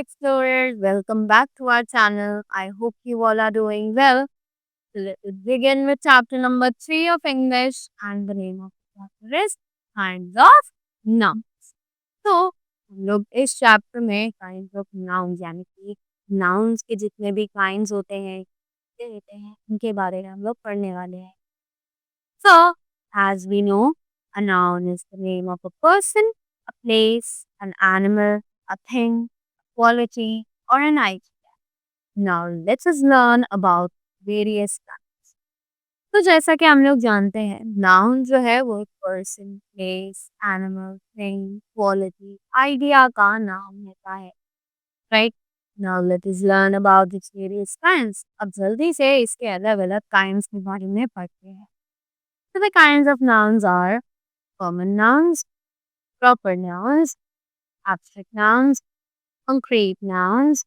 explorers, welcome back to our channel. I hope you all are doing well. Let's begin with chapter number 3 of English, and the name of the chapter is Kinds of Nouns. तो हम लोग इस chapter में kinds of nouns यानी कि nouns के जितने भी काइंड्स होते हैं, उनके बारे में हम लोग पढ़ने वाले हैं. So, as we know, a noun is the name of a person, a place, an animal, a thing, a quality, or an idea. Now, let us learn about various nouns. तो जैसा कि हम लोग जानते हैं, नाउन जो है वो person, place, animal, thing, quality, idea का नाम होता है, right? Now let us learn about its various kinds. अब जल्दी से इसके अलग-अलग काइंड्स के बारे में पढ़ते हैं. So the kinds of nouns are common nouns, proper nouns, abstract nouns, concrete nouns,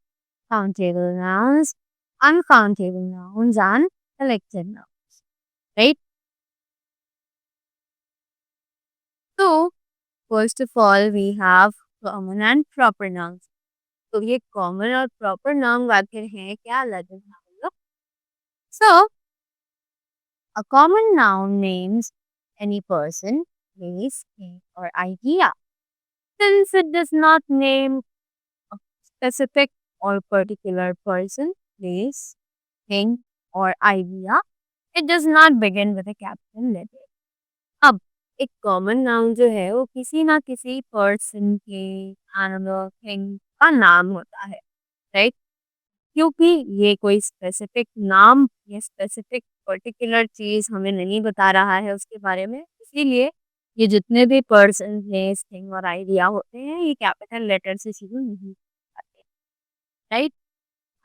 countable nouns, uncountable nouns, and collective nouns. Right? So, first of all, we have common and proper nouns. तो ये common और proper noun वाक्य हैं क्या अलग है हम लोग. So, a common noun names any person, place, thing, or idea. Since it does not name a specific or particular person, place, thing, or idea, it does not begin with a capital letter. अब एक common noun जो है वो किसी ना किसी person के animal thing का नाम होता है, राइट? क्योंकि ये कोई स्पेसिफिक नाम या स्पेसिफिक पर्टिकुलर चीज हमें नहीं बता रहा है उसके बारे में, इसीलिए ये जितने भी पर्सन प्लेस थिंग और आइडिया होते हैं ये कैपिटल लेटर से शुरू नहीं होते, right?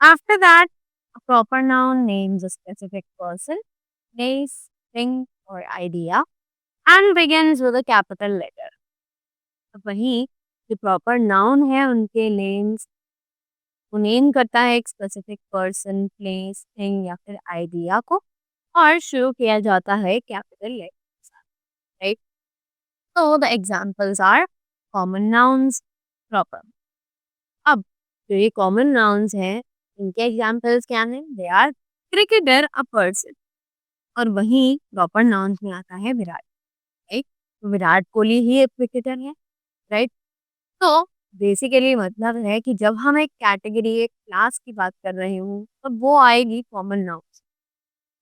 After that a proper noun names a specific person, place, thing or idea and begins with a capital letter. तो वहीं जो प्रॉपर नाउन है उनके नेम्स वो नेम करता है एक स्पेसिफिक पर्सन, प्लेस, थिंग या फिर आइडिया को और शुरू किया जाता है कैपिटल लेटर के साथ, राइट? तो the examples are common nouns, proper. अब जो ये कॉमन नाउन्स हैं इनके एग्जांपल्स क्या हैं? They are cricketer, a person. और वहीं प्रॉपर नाउन्स में आता है विराट, राइट? तो विराट कोहली ही एक क्रिकेटर है, राइट? तो बेसिकली मतलब है कि जब हम एक कैटेगरी, एक क्लास की बात कर रहे हूँ, तब वो आएगी कॉमन नाउन्स.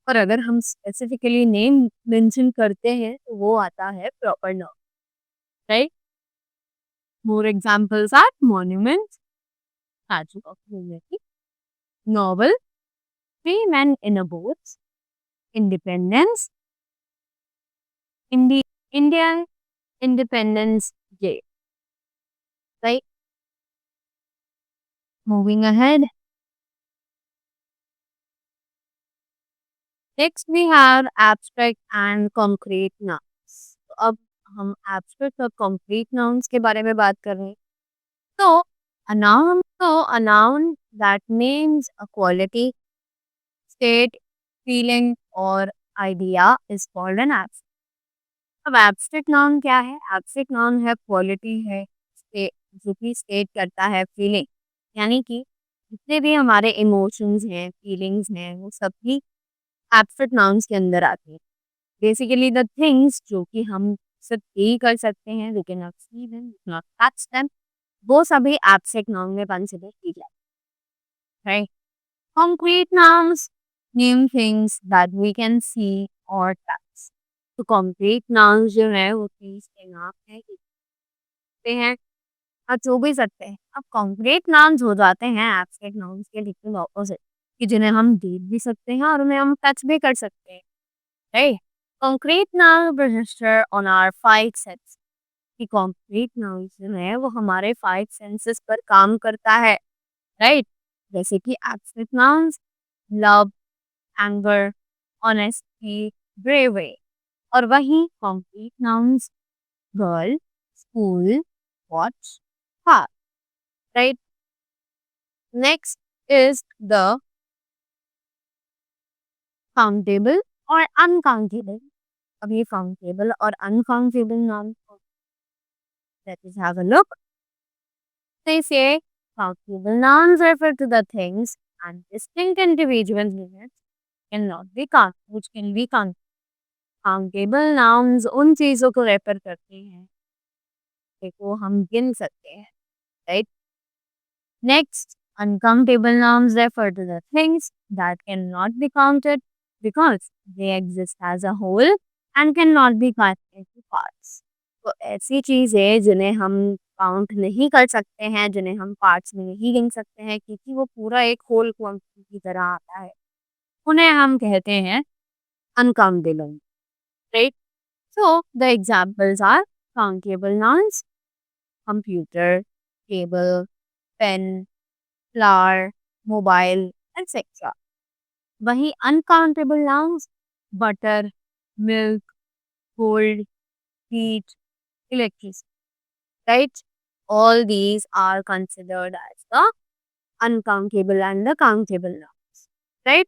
और अगर हम स्पेसिफिकली नेम मेंशन करते हैं, तो वो आता है proper noun, right? More examples are monument, statue of unity, novel, three man in a boat, independence, Indian independence day, right? Moving ahead. Next we have abstract and concrete nouns. तो अब हम abstract और concrete nouns के बारे में बात कर रहे हैं. तो a noun that names a quality, state, feeling और idea is called an abstract. अब एब्स्ट्रैक्ट नाउन क्या है? एब्स्ट्रैक्ट नाउन है क्वालिटी है, जो कि स्टेट करता है फीलिंग, यानी कि जितने भी हमारे इमोशंस हैं, फीलिंग्स हैं, वो सब भी एब्स्ट्रैक्ट नाउन्स के अंदर आती हैं. बेसिकली द थिंग्स जो कि हम सिर्फ यही कर सकते हैं, we can not see them, not touch them, वो सभी एब्स्ट्रैक्ट नाउन में कंसिडर की जाती है, right? Concrete nouns name things that we can see और टच. तो कॉन्क्रीट नाउन्स जो है वो थिंग्स के नाम है कि सकते हैं और छू भी सकते हैं. अब कॉन्क्रीट नाउन्स हो जाते हैं एब्स्ट्रैक्ट नाउन्स के बिल्कुल ऑपोजिट, कि जिन्हें हम देख भी सकते हैं और उन्हें हम टच भी कर सकते हैं, right? Concrete noun register on our five senses. कि concrete nouns जो है वो हमारे five senses पर काम करता है, राइट? जैसे कि abstract nouns, love, anger, honesty, bravery. और वहीं concrete nouns, girl, school, watch, car, right? Next is the countable और uncountable. अब ये countable और uncountable nouns, let us have a look. They say Countable nouns refer to the things and distinct individual units cannot be which can be counted. Countable nouns उन चीजों को refer करते हैं को हम गिन सकते हैं, right? Next, uncountable nouns refer to the things that cannot be counted because they exist as a whole and cannot be cut into parts. तो ऐसी चीजें जिन्हें हम काउंट नहीं कर सकते हैं, जिन्हें हम पार्ट्स में नहीं गिन सकते हैं क्योंकि वो पूरा एक होल क्वांटिटी की तरह आता है, उन्हें हम कहते हैं uncountable, right? So the examples are countable nouns, computer, table, pen, flower, mobile, etc. वहीं uncountable nouns butter, milk, gold, heat, electricity, right? All these are considered as the uncountable and the countable nouns, right?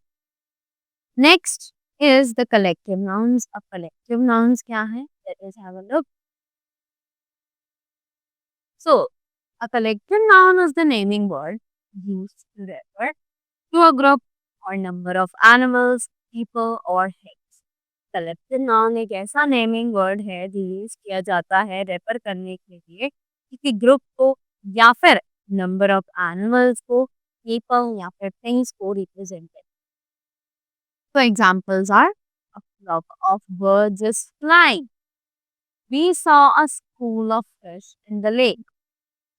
Next is the collective nouns. अब collective nouns क्या है? Let us have a look. So, a collective noun is the naming word used to refer to a group or number of animals, people or things. Collective noun एक ऐसा naming word है जो use किया जाता है refer करने के लिए किसी ग्रुप को या फिर नंबर ऑफ एनिमल्स को, पीपल या फिर थिंग्स को रिप्रेजेंट करते हैं. So examples are a flock of birds is flying. We saw a school of fish in the lake.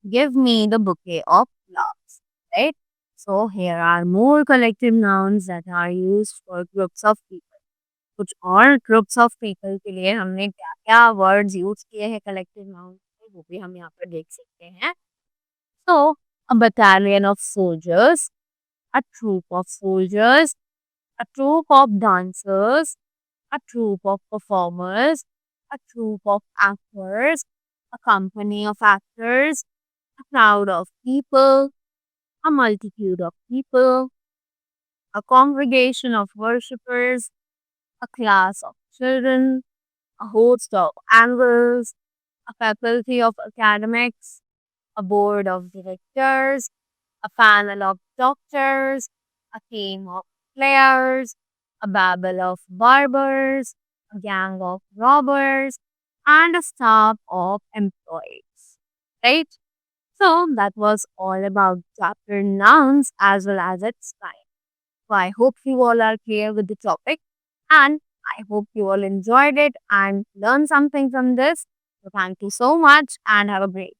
Give me the bouquet of flowers. Right? So here are more collective nouns that are used for groups of people. कुछ और groups of people के लिए हमने क्या क्या words use किए हैं collective noun में वो भी हम यहाँ पर देख सकते हैं. So a battalion of soldiers, a troop of soldiers, a troupe of dancers, a troupe of performers, a troupe of actors, a company of actors, a crowd of people, a multitude of people, a congregation of worshippers, a class of children, a host of angles, a faculty of academics, a board of directors, a panel of doctors, a team of players, a babble of barbers, a gang of robbers, and a staff of employees. Right? So that was all about chapter nouns as well as its kind. So I hope you all are clear with the topic and I hope you all enjoyed it and learned something from this. So thank you so much and have a great